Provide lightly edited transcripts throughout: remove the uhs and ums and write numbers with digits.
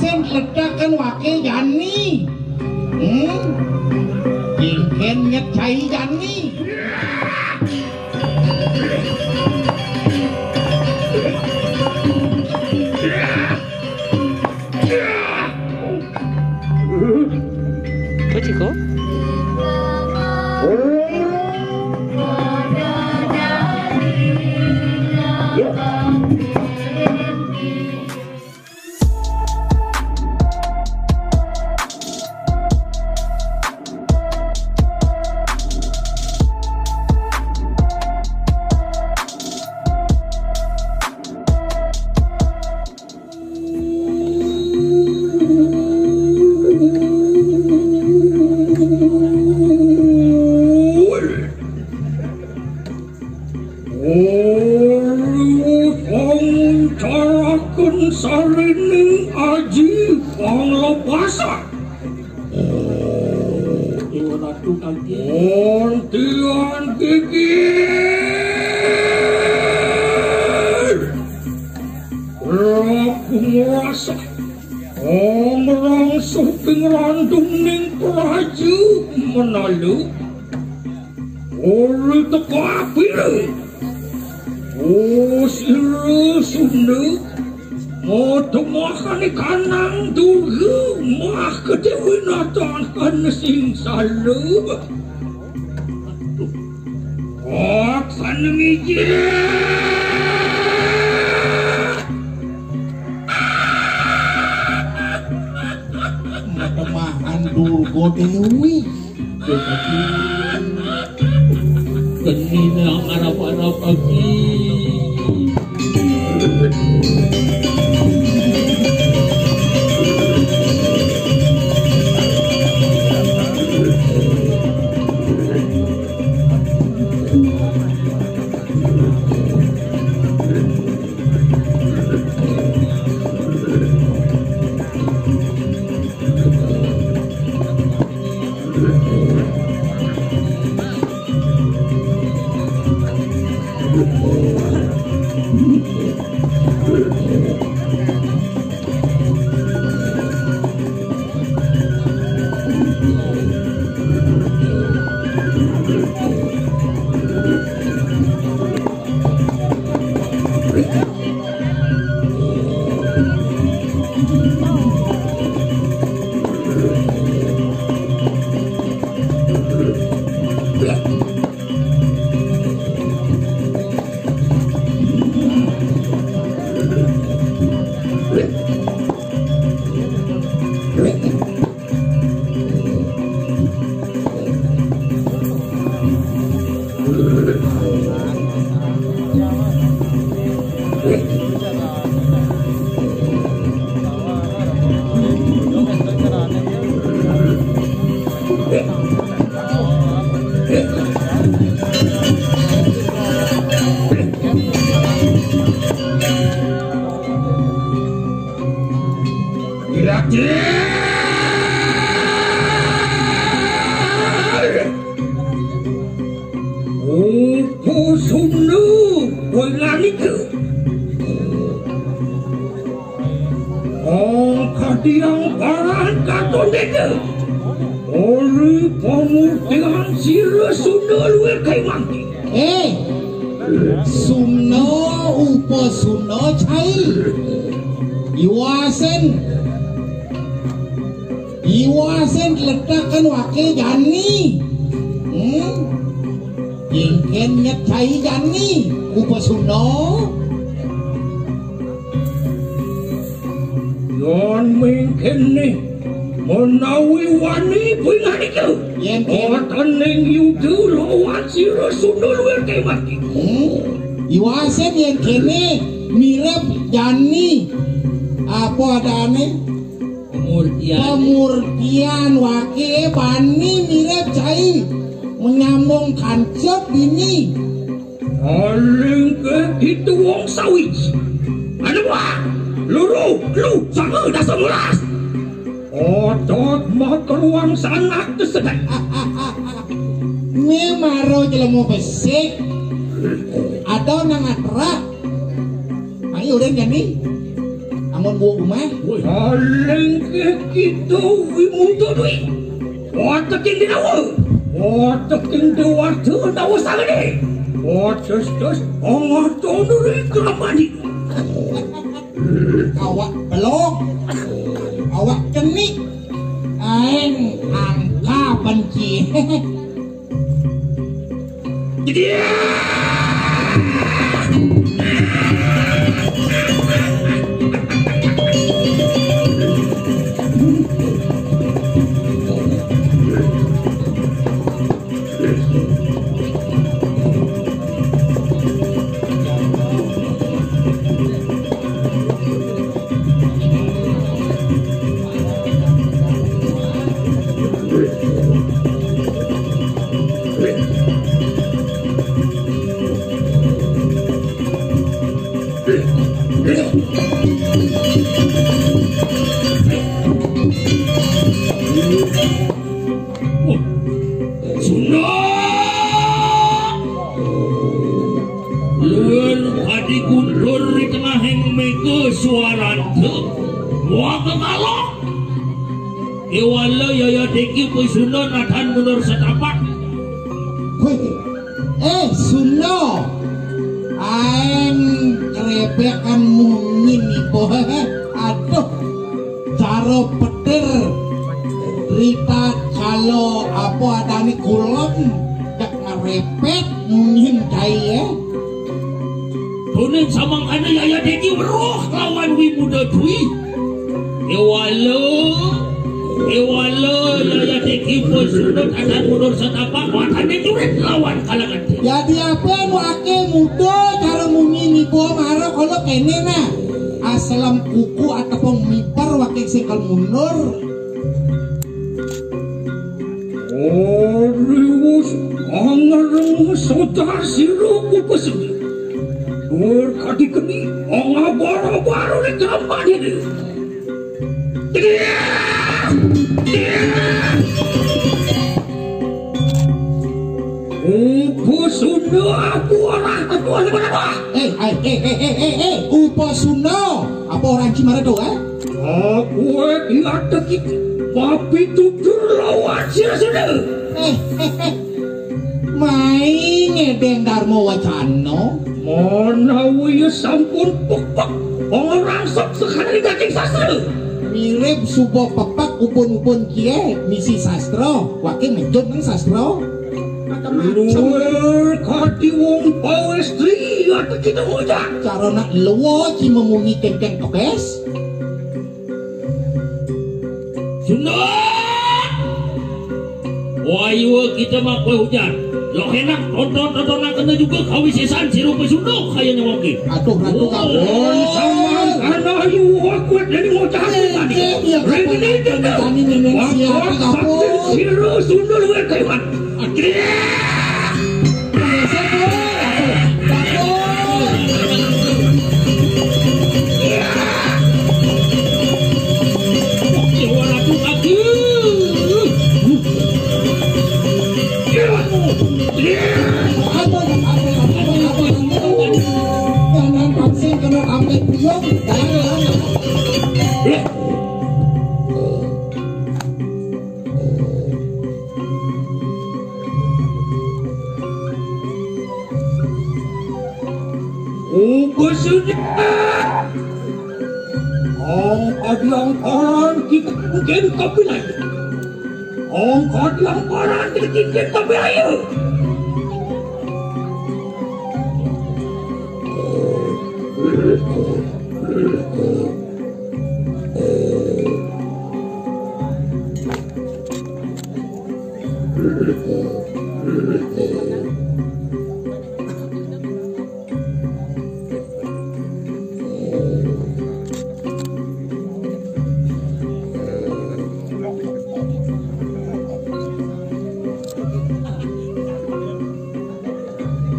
Iwasen ledakan wakil Jani. Jingken ngecai Jani. Ciko? Sarining aji panglapasan. Dewa Ratu Gantian gigir. Raku merasa merangsuh pengrandung ning praju menalu. Ori teko api. Oh siru sunduk. Moto makan ikanang dulu mah kedewinatan kan sing salu. Aksan mijir. Matemahan Durgo Dewi. Keninang arap-arap lagi. Kadiang paran katon dede. Ori pamutihan sira Sunda luwih kae mangki. Sumno upo Sunda cai. Iwasen ledakan wakil Jani. Jingken ngecai Jani upo Sunda. Yon mungkin nih menawi wani punya itu. Otan neng yudu lawan sira Sunda luwih kae mati. Iwasen yang kene mirip Jani. Apa adane? Pemurtian wakil bani mirip cai menyambung kancep ini. Paling ke itu wong sawit. Anu wah. Luru, lu, sama dah semulas. Otot makaruang sangat tersedek. Memaro jelemu besik. Atau nang atra. Ayo udah jadi. amun gua umah. Paling kita wimudo dui. Watakin dinawa. Watakin dewata nawa sagede. Watas ongah tonuri kelamani. Awak belok. Awak kenik. Aing angka benci. Dia. Ewala yaya deki pusuno nathan mundur setapak. Suno. Aing kerebekan mungin ipo. Aduh. Caro petir. Rita kalau apa adani kulon jak ngerepet mungin kaya. Tunin samang kana yaya deki beruh lawan wimuda dwi. Ewalo yaya deki pusuno nathan mundur setapak. Watane jurit lawan kalangan. Jadi apa nu ake muda cara mungin ipo maro kalau kene na. Asalam kuku ataupun mipar wakil sekal mundur. Riwus angarang sotar sirup upasud. Berkati kini anga baru-baru di gambar ini. Upasunda aku orang ketua sebenarnya. Upasunda apa orang Cimaredo Aku iata kita papi tutur lawan sila-sila. Main ngedeng Darmo Wacano. Mana wia sampun pepak orang sok sekali daging sastra. Mirip subuh pepak upun-upun kie misi sastra. Wakil menjot nang sastra. Luar kati wong pawestri atau kita wajah. Cara nak luar ci memungi kengkeng kebes. Sunda. Wayu kita mah kue hujan. Lo enak tonton kena juga kawi sesan sirup Sunda kayaknya mungkin. Aduh ratu kamu. Sama karena ayu aku dari ngocah tadi. Regine dah. Waktu sabtu sirup Sunda luar kaiwan. Adiang kita mungkin kapilan. Adiang orang kita kapilan.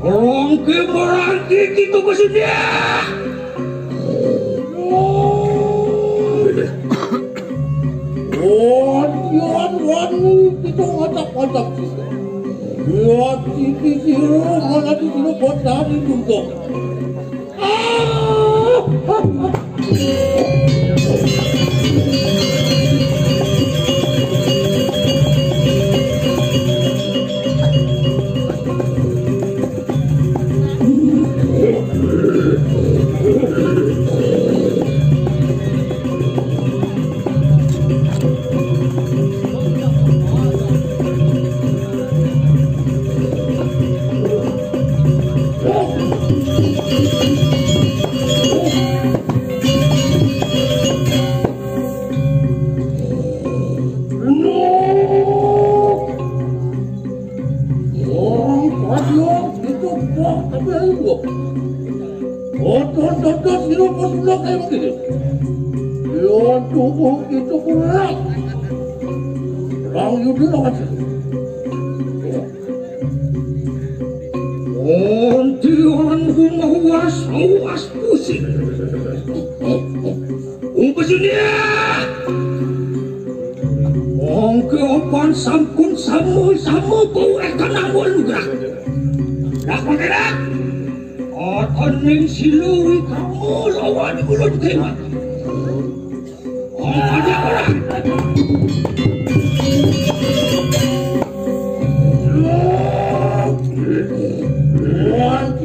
Orang kemerangki kita bersedia. Itu ngotak-ngotak buat sisi siru mana di siru kota di Jumbo. sudah kayak begini. Yon tubuh itu kurang. Orang Yudi lawan sih. Ontian humawas pusing. Umpasunia. Opan sampun sama kau akan awal lugar. Dah pakai. Ataning siluwi kamu lawan bulan kemat. Ada orang.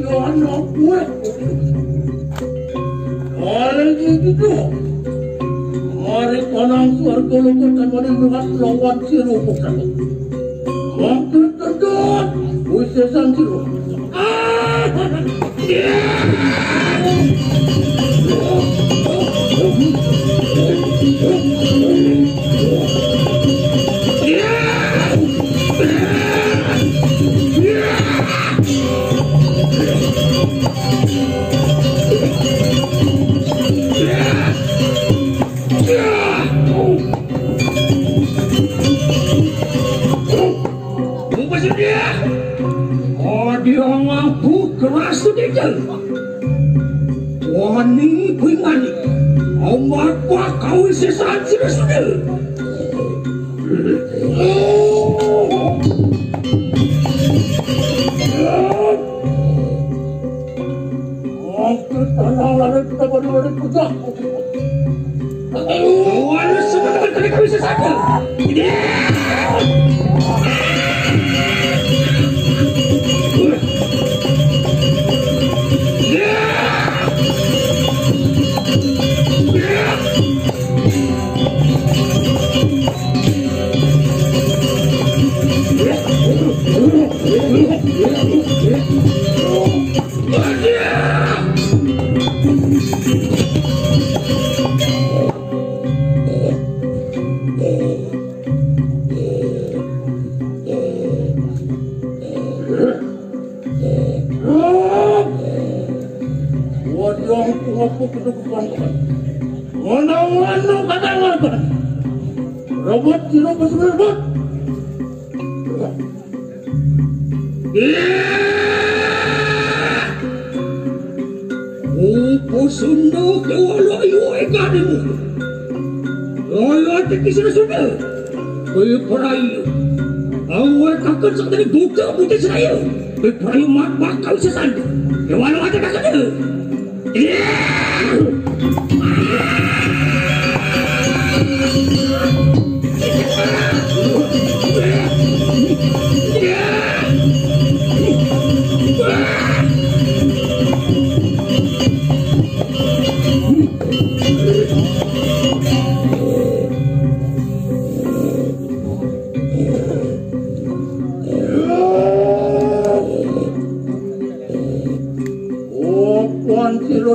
Anak gue. Orang gitu. Hari panang suarga lupa tanpa dengan lawan sirup satu. Waktu terdekat, usesan sirup. Dia ngaku keras tu dia. Wani kuingani, amat pak kau sesaat sudah. Aku tanah lalu kita baru kerja. Wani sebentar tadi kau sesaat. Robot siro pasal robot. Sundo ke walayu ekadimu. Lalu teki sudah. Kau korai. Awak takkan sekali buka putih saya. Kau mak bakal sesan. Walau ada kakaknya.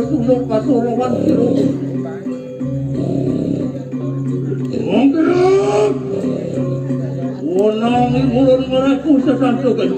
Sulung pasulungan siruk. Menggerak. Wanangi mulun meraku sesansukan.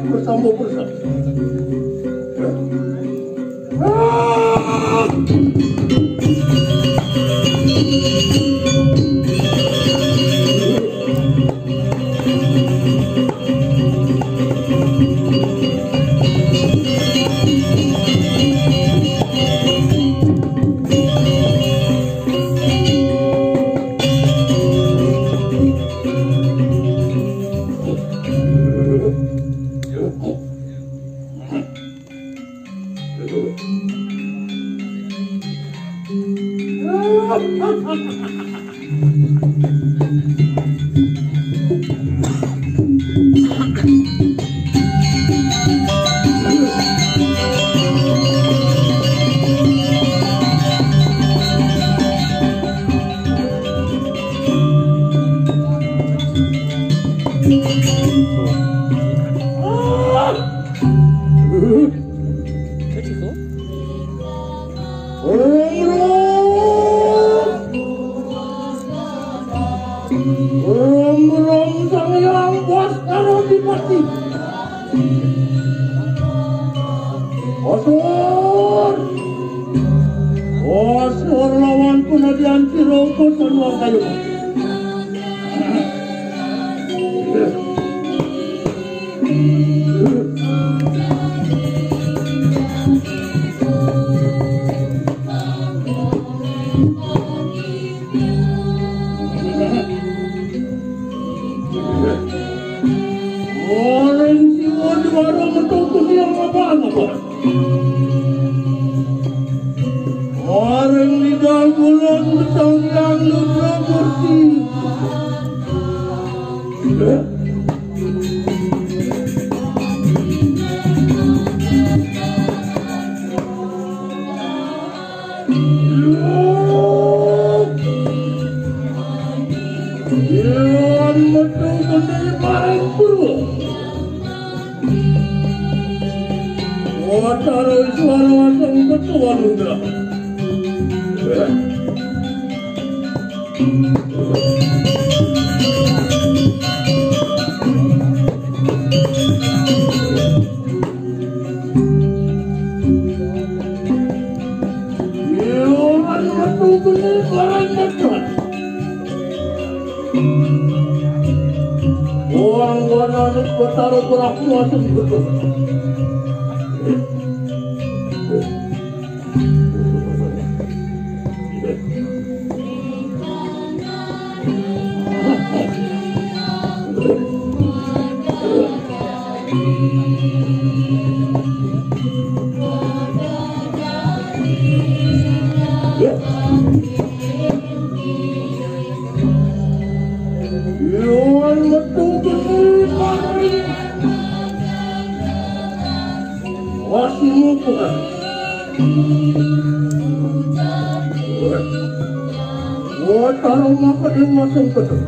Bersama bersama. seorang pun dianti rokok semua kayu. Orang siwa di warung menunggu dia apa-apa. Orang di dalam bulan bertanggang lupa kursi. Yang menunggu dari barang puru. Watara suara watang ketua luda. Orang-orang bertaruh berkuasa betul. Taruh maka dia masuk ke dalam.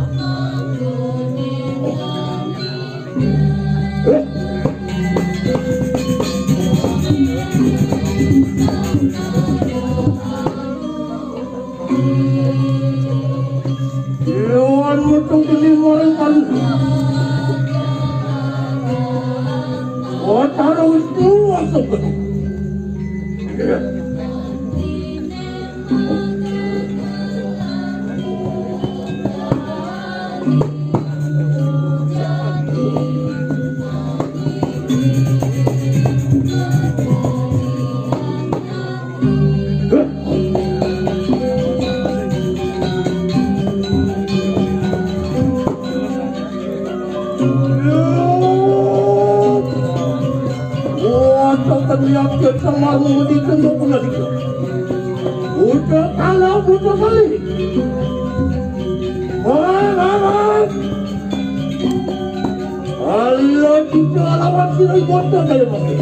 Dewan metung kelima kan. Taruh itu masuk ke dalam. Yang sama mengundi kendok pula dikit. Udah kalah buta kali. Allah kita lawan kita buta kali masih.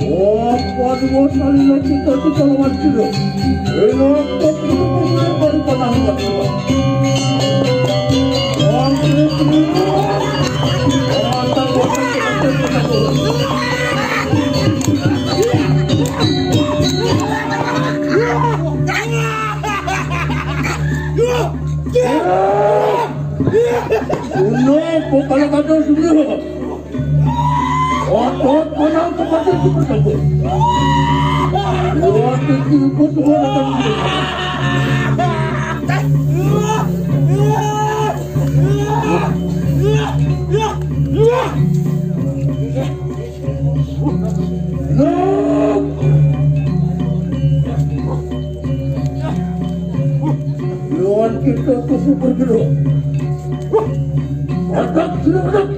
Waduh, salino kita kalau masih enak kok baru tenang banget. Kalau kata sudah, otot menang kepada itu bertemu. Waktu itu semua lawan kita ke super hero. Mantap, sudah mantap.